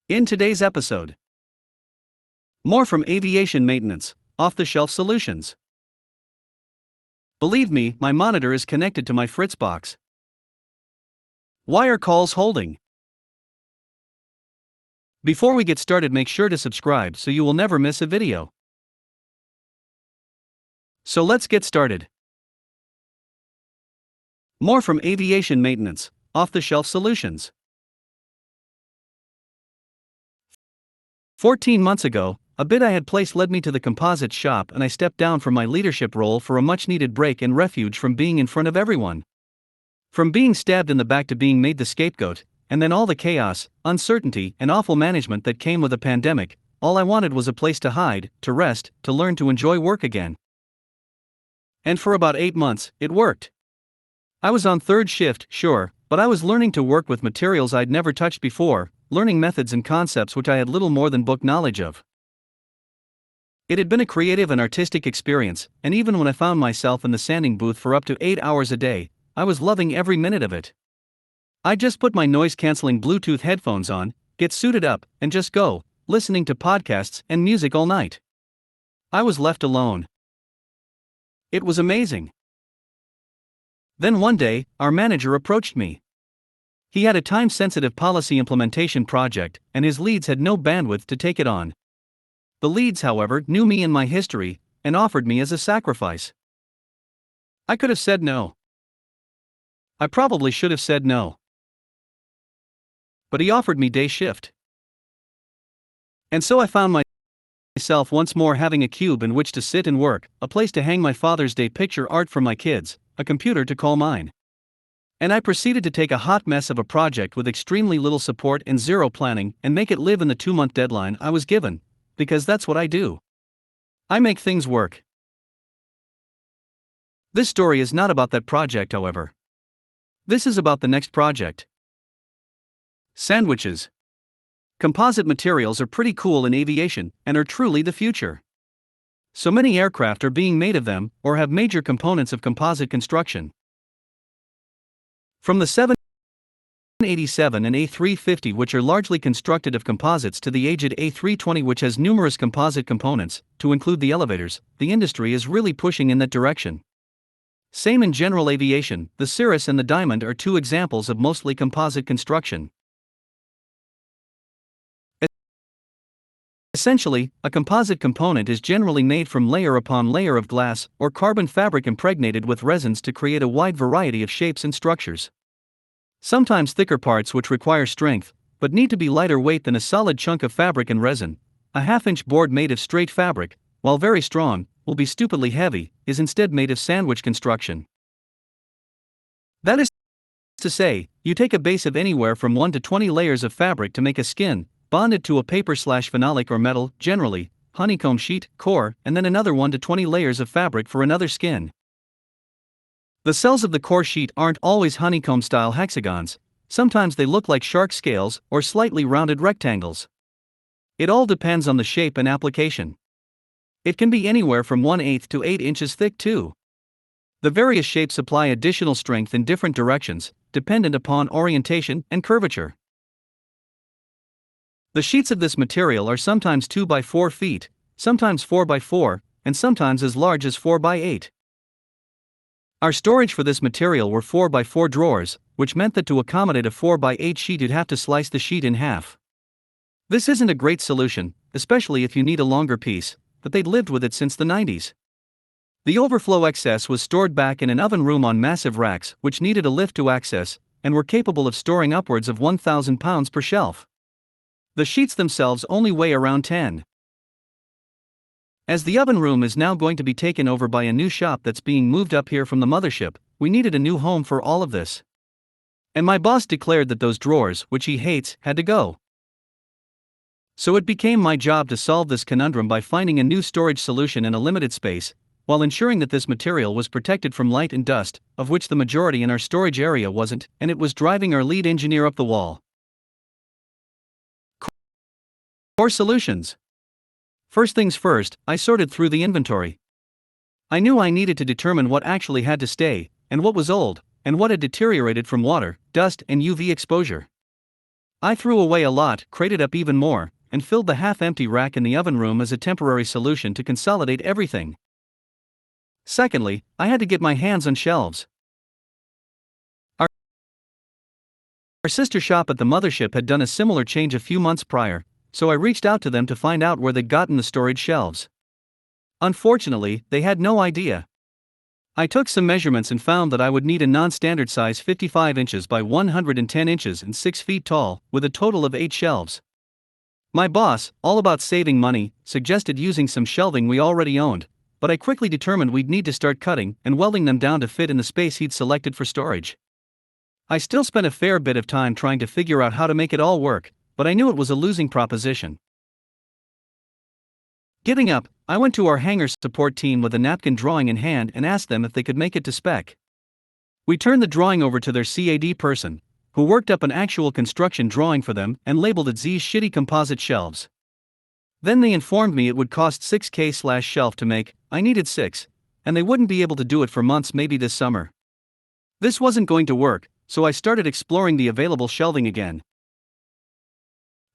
In today's episode, more from aviation maintenance, off-the-shelf solutions. Believe me, my monitor is connected to my Fritzbox. Why are calls holding? Before we get started, make sure to subscribe so you will never miss a video. So let's get started. More from aviation maintenance, off-the-shelf solutions. 14 months ago, a bid I had placed led me to the composites shop, and I stepped down from my leadership role for a much-needed break and refuge from being in front of everyone. From being stabbed in the back to being made the scapegoat, and then all the chaos, uncertainty, and awful management that came with a pandemic, all I wanted was a place to hide, to rest, to learn to enjoy work again. And for about 8 months, it worked. I was on third shift, sure, but I was learning to work with materials I'd never touched before, learning methods and concepts which I had little more than book knowledge of. It had been a creative and artistic experience, and even when I found myself in the sanding booth for up to 8 hours a day, I was loving every minute of it. I'd just put my noise-canceling Bluetooth headphones on, get suited up, and just go, listening to podcasts and music all night. I was left alone. It was amazing. Then one day, our manager approached me. He had a time-sensitive policy implementation project, and his leads had no bandwidth to take it on. The leads, however, knew me and my history, and offered me as a sacrifice. I could have said no. I probably should have said no. But he offered me day shift. And so I found myself once more having a cube in which to sit and work, a place to hang my Father's Day picture art for my kids, a computer to call mine. And I proceeded to take a hot mess of a project with extremely little support and zero planning and make it live in the 2-month deadline I was given, because that's what I do. I make things work. This story is not about that project, however. This is about the next project. Sandwiches. Composite materials are pretty cool in aviation and are truly the future. So many aircraft are being made of them or have major components of composite construction. From the 787 and A350, which are largely constructed of composites, to the aged A320, which has numerous composite components, to include the elevators, the industry is really pushing in that direction. Same in general aviation, the Cirrus and the Diamond are 2 examples of mostly composite construction. Essentially, a composite component is generally made from layer upon layer of glass or carbon fabric impregnated with resins to create a wide variety of shapes and structures. Sometimes thicker parts which require strength, but need to be lighter weight than a solid chunk of fabric and resin. A half-inch board made of straight fabric, while very strong, will be stupidly heavy, is instead made of sandwich construction. That is to say, you take a base of anywhere from 1 to 20 layers of fabric to make a skin, bonded to a paper/phenolic or metal, generally, honeycomb sheet, core, and then another 1 to 20 layers of fabric for another skin. The cells of the core sheet aren't always honeycomb-style hexagons, sometimes they look like shark scales or slightly rounded rectangles. It all depends on the shape and application. It can be anywhere from 1/8 to 8 inches thick too. The various shapes apply additional strength in different directions, dependent upon orientation and curvature. The sheets of this material are sometimes 2 by 4 feet, sometimes 4 by 4, and sometimes as large as 4 by 8. Our storage for this material were 4 by 4 drawers, which meant that to accommodate a 4 by 8 sheet you'd have to slice the sheet in half. This isn't a great solution, especially if you need a longer piece, but they'd lived with it since the 90s. The overflow excess was stored back in an oven room on massive racks, which needed a lift to access, and were capable of storing upwards of 1,000 pounds per shelf. The sheets themselves only weigh around 10. As the oven room is now going to be taken over by a new shop that's being moved up here from the mothership, we needed a new home for all of this. And my boss declared that those drawers, which he hates, had to go. So it became my job to solve this conundrum by finding a new storage solution in a limited space, while ensuring that this material was protected from light and dust, of which the majority in our storage area wasn't, and it was driving our lead engineer up the wall. Core solutions. First things first, I sorted through the inventory. I knew I needed to determine what actually had to stay, and what was old, and what had deteriorated from water, dust, and UV exposure. I threw away a lot, crated up even more, and filled the half-empty rack in the oven room as a temporary solution to consolidate everything. Secondly, I had to get my hands on shelves. Our sister shop at the mothership had done a similar change a few months prior, so I reached out to them to find out where they'd gotten the storage shelves. Unfortunately, they had no idea. I took some measurements and found that I would need a non-standard size 55 inches by 110 inches and 6 feet tall, with a total of 8 shelves. My boss, all about saving money, suggested using some shelving we already owned, but I quickly determined we'd need to start cutting and welding them down to fit in the space he'd selected for storage. I still spent a fair bit of time trying to figure out how to make it all work, but I knew it was a losing proposition. Getting up, I went to our hangar support team with a napkin drawing in hand and asked them if they could make it to spec. We turned the drawing over to their CAD person, who worked up an actual construction drawing for them and labeled it Z's shitty composite shelves. Then they informed me it would cost $6,000/shelf to make. I needed 6, and they wouldn't be able to do it for months, maybe this summer. This wasn't going to work, so I started exploring the available shelving again.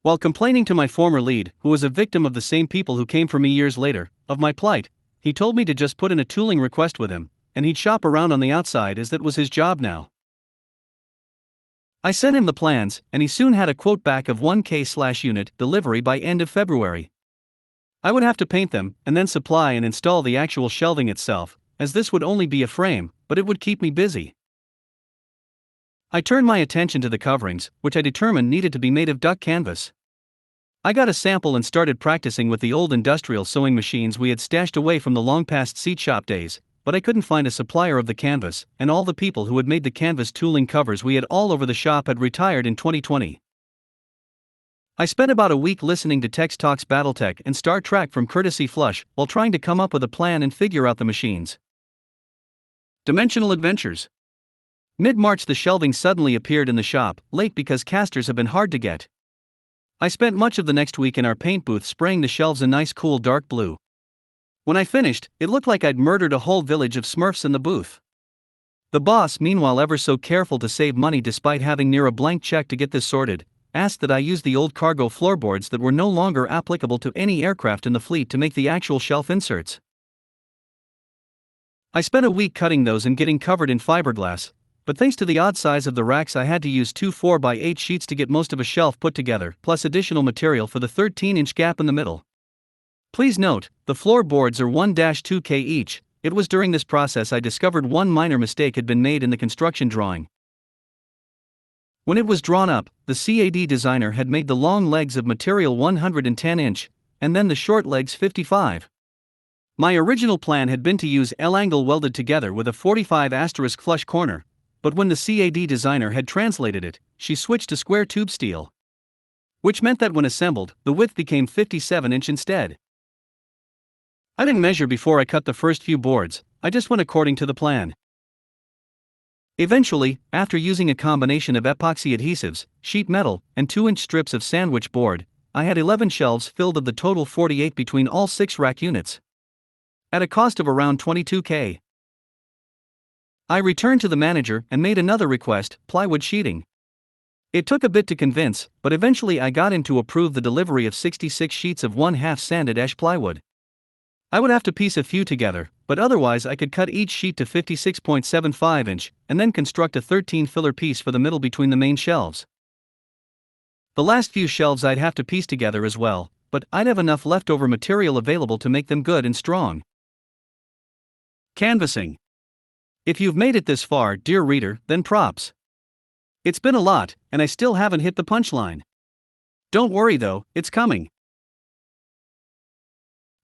While complaining to my former lead, who was a victim of the same people who came for me years later, of my plight, he told me to just put in a tooling request with him, and he'd shop around on the outside as that was his job now. I sent him the plans, and he soon had a quote back of $1,000/unit delivery by end of February. I would have to paint them, and then supply and install the actual shelving itself, as this would only be a frame, but it would keep me busy. I turned my attention to the coverings, which I determined needed to be made of duck canvas. I got a sample and started practicing with the old industrial sewing machines we had stashed away from the long-past seat shop days, but I couldn't find a supplier of the canvas, and all the people who had made the canvas tooling covers we had all over the shop had retired in 2020. I spent about a week listening to Tex Talks Battletech and Star Trek from Courtesy Flush while trying to come up with a plan and figure out the machines. Dimensional Adventures. Mid-March, the shelving suddenly appeared in the shop, late because casters have been hard to get. I spent much of the next week in our paint booth spraying the shelves a nice cool dark blue. When I finished, it looked like I'd murdered a whole village of Smurfs in the booth. The boss, meanwhile ever so careful to save money despite having near a blank check to get this sorted, asked that I use the old cargo floorboards that were no longer applicable to any aircraft in the fleet to make the actual shelf inserts. I spent a week cutting those and getting covered in fiberglass, but thanks to the odd size of the racks I had to use 2 4x8 sheets to get most of a shelf put together, plus additional material for the 13-inch gap in the middle. Please note, the floorboards are 1-2K each. It was during this process I discovered one minor mistake had been made in the construction drawing. When it was drawn up, the CAD designer had made the long legs of material 110-inch, and then the short legs 55. My original plan had been to use L-angle welded together with a 45* flush corner, but when the CAD designer had translated it, she switched to square tube steel. Which meant that when assembled, the width became 57-inch instead. I didn't measure before I cut the first few boards, I just went according to the plan. Eventually, after using a combination of epoxy adhesives, sheet metal, and 2-inch strips of sandwich board, I had 11 shelves filled of the total 48 between all 6 rack units. At a cost of around $22,000. I returned to the manager and made another request, plywood sheeting. It took a bit to convince, but eventually I got him to approve the delivery of 66 sheets of 1/2 sanded ash plywood. I would have to piece a few together, but otherwise I could cut each sheet to 56.75 inch, and then construct a 13 filler piece for the middle between the main shelves. The last few shelves I'd have to piece together as well, but I'd have enough leftover material available to make them good and strong. Canvassing. If you've made it this far, dear reader, then props. It's been a lot, and I still haven't hit the punchline. Don't worry though, it's coming.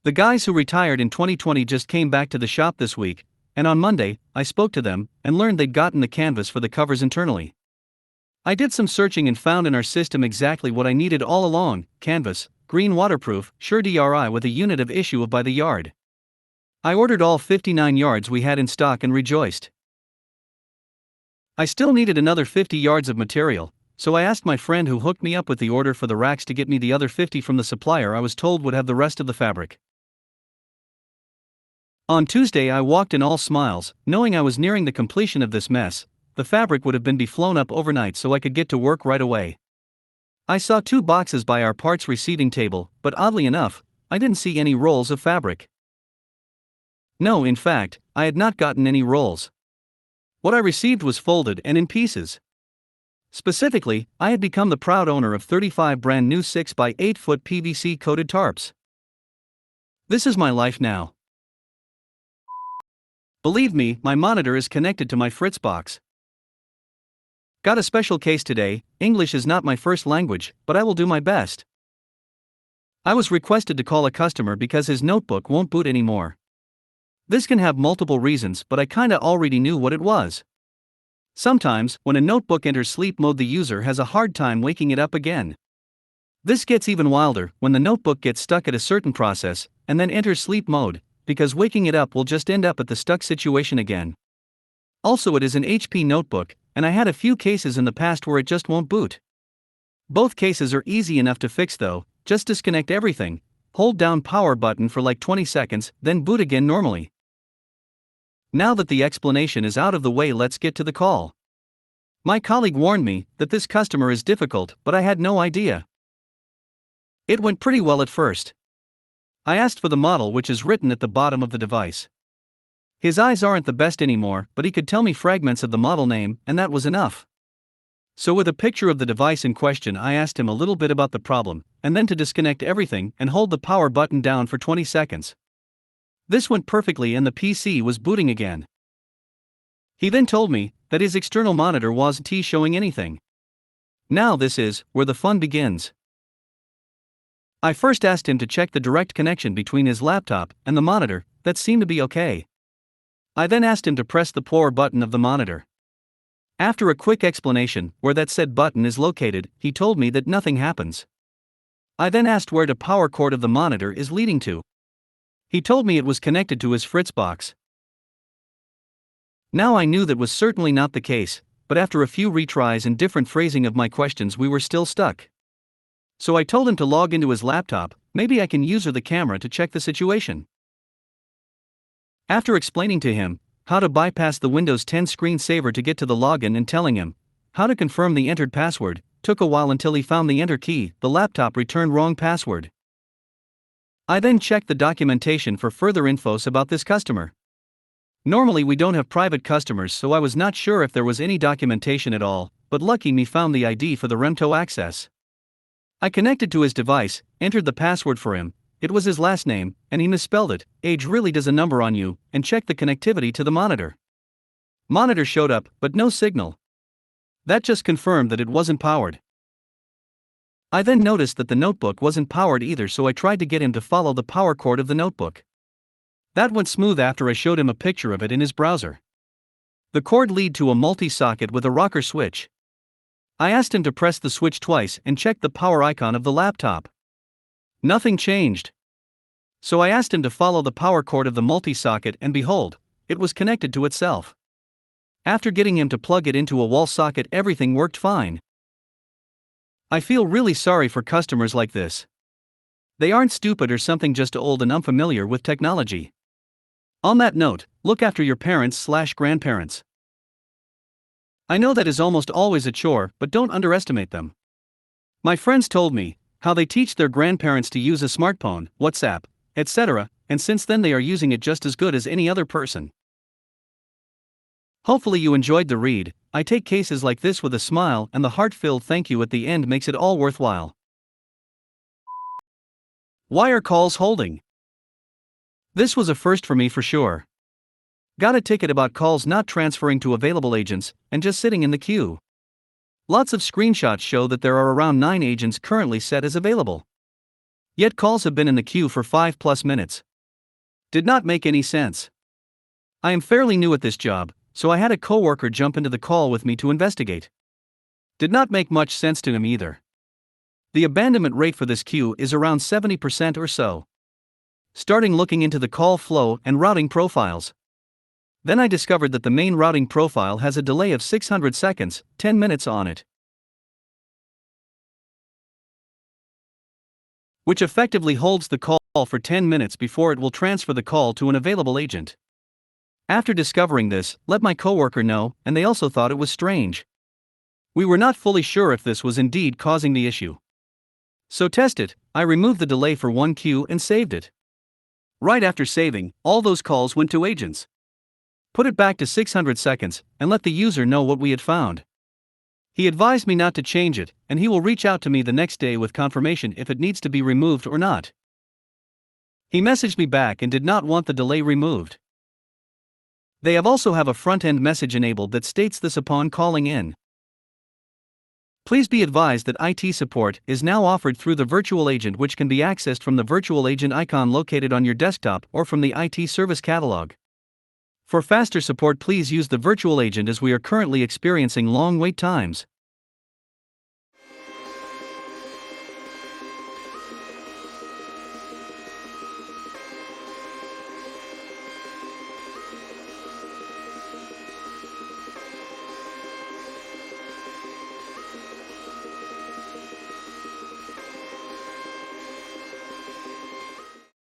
The guys who retired in 2020 just came back to the shop this week, and on Monday, I spoke to them and learned they'd gotten the canvas for the covers internally. I did some searching and found in our system exactly what I needed all along: canvas, green waterproof, sure DRI with a unit of issue of by the yard. I ordered all 59 yards we had in stock and rejoiced. I still needed another 50 yards of material, so I asked my friend who hooked me up with the order for the racks to get me the other 50 from the supplier I was told would have the rest of the fabric. On Tuesday I walked in all smiles, knowing I was nearing the completion of this mess. The fabric would have been flown up overnight so I could get to work right away. I saw 2 boxes by our parts receiving table, but oddly enough, I didn't see any rolls of fabric. No, in fact, I had not gotten any rolls. What I received was folded and in pieces. Specifically, I had become the proud owner of 35 brand new 6 by 8 foot PVC coated tarps. This is my life now. Believe me, my monitor is connected to my Fritzbox. Got a special case today. English is not my first language, but I will do my best. I was requested to call a customer because his notebook won't boot anymore. This can have multiple reasons, but I kinda already knew what it was. Sometimes, when a notebook enters sleep mode, the user has a hard time waking it up again. This gets even wilder when the notebook gets stuck at a certain process and then enters sleep mode, because waking it up will just end up at the stuck situation again. Also, it is an HP notebook, and I had a few cases in the past where it just won't boot. Both cases are easy enough to fix though. Just disconnect everything, hold down power button for like 20 seconds, then boot again normally. Now that the explanation is out of the way, let's get to the call. My colleague warned me that this customer is difficult, but I had no idea. It went pretty well at first. I asked for the model, which is written at the bottom of the device. His eyes aren't the best anymore, but he could tell me fragments of the model name, and that was enough. So with a picture of the device in question, I asked him a little bit about the problem, and then to disconnect everything and hold the power button down for 20 seconds. This went perfectly and the PC was booting again. He then told me that his external monitor wasn't showing anything. Now this is where the fun begins. I first asked him to check the direct connection between his laptop and the monitor. That seemed to be okay. I then asked him to press the power button of the monitor. After a quick explanation where that said button is located, he told me that nothing happens. I then asked where the power cord of the monitor is leading to. He told me it was connected to his Fritzbox. Now I knew that was certainly not the case, but after a few retries and different phrasing of my questions, we were still stuck. So I told him to log into his laptop. Maybe I can use the camera to check the situation. After explaining to him how to bypass the Windows 10 screensaver to get to the login and telling him how to confirm the entered password, took a while until he found the enter key. The laptop returned wrong password. I then checked the documentation for further infos about this customer. Normally we don't have private customers, so I was not sure if there was any documentation at all, but lucky me found the ID for the Remto access. I connected to his device, entered the password for him. It was his last name, and he misspelled it. Age really does a number on you, and checked the connectivity to the monitor. Monitor showed up, but no signal. That just confirmed that it wasn't powered. I then noticed that the notebook wasn't powered either, so I tried to get him to follow the power cord of the notebook. That went smooth after I showed him a picture of it in his browser. The cord led to a multi-socket with a rocker switch. I asked him to press the switch twice and check the power icon of the laptop. Nothing changed. So I asked him to follow the power cord of the multi-socket, and behold, it was connected to itself. After getting him to plug it into a wall socket, everything worked fine. I feel really sorry for customers like this. They aren't stupid or something, just old and unfamiliar with technology. On that note, look after your parents/grandparents. I know that is almost always a chore, but don't underestimate them. My friends told me how they teach their grandparents to use a smartphone, WhatsApp, etc., and since then they are using it just as good as any other person. Hopefully you enjoyed the read. I take cases like this with a smile, and the heart-filled thank you at the end makes it all worthwhile. Why are calls holding? This was a first for me for sure. Got a ticket about calls not transferring to available agents, and just sitting in the queue. Lots of screenshots show that there are around 9 agents currently set as available. Yet calls have been in the queue for 5+ minutes. Did not make any sense. I am fairly new at this job, so I had a coworker jump into the call with me to investigate. Did not make much sense to him either. The abandonment rate for this queue is around 70% or so. Starting looking into the call flow and routing profiles. Then I discovered that the main routing profile has a delay of 600 seconds, 10 minutes on it, which effectively holds the call for 10 minutes before it will transfer the call to an available agent. After discovering this, let my coworker know, and they also thought it was strange. We were not fully sure if this was indeed causing the issue. So test it. I removed the delay for one queue and saved it. Right after saving, all those calls went to agents. Put it back to 600 seconds and let the user know what we had found. He advised me not to change it, and he will reach out to me the next day with confirmation if it needs to be removed or not. He messaged me back and did not want the delay removed. They also have a front-end message enabled that states this upon calling in. Please be advised that IT support is now offered through the virtual agent, which can be accessed from the virtual agent icon located on your desktop or from the IT service catalog. For faster support, please use the virtual agent as we are currently experiencing long wait times.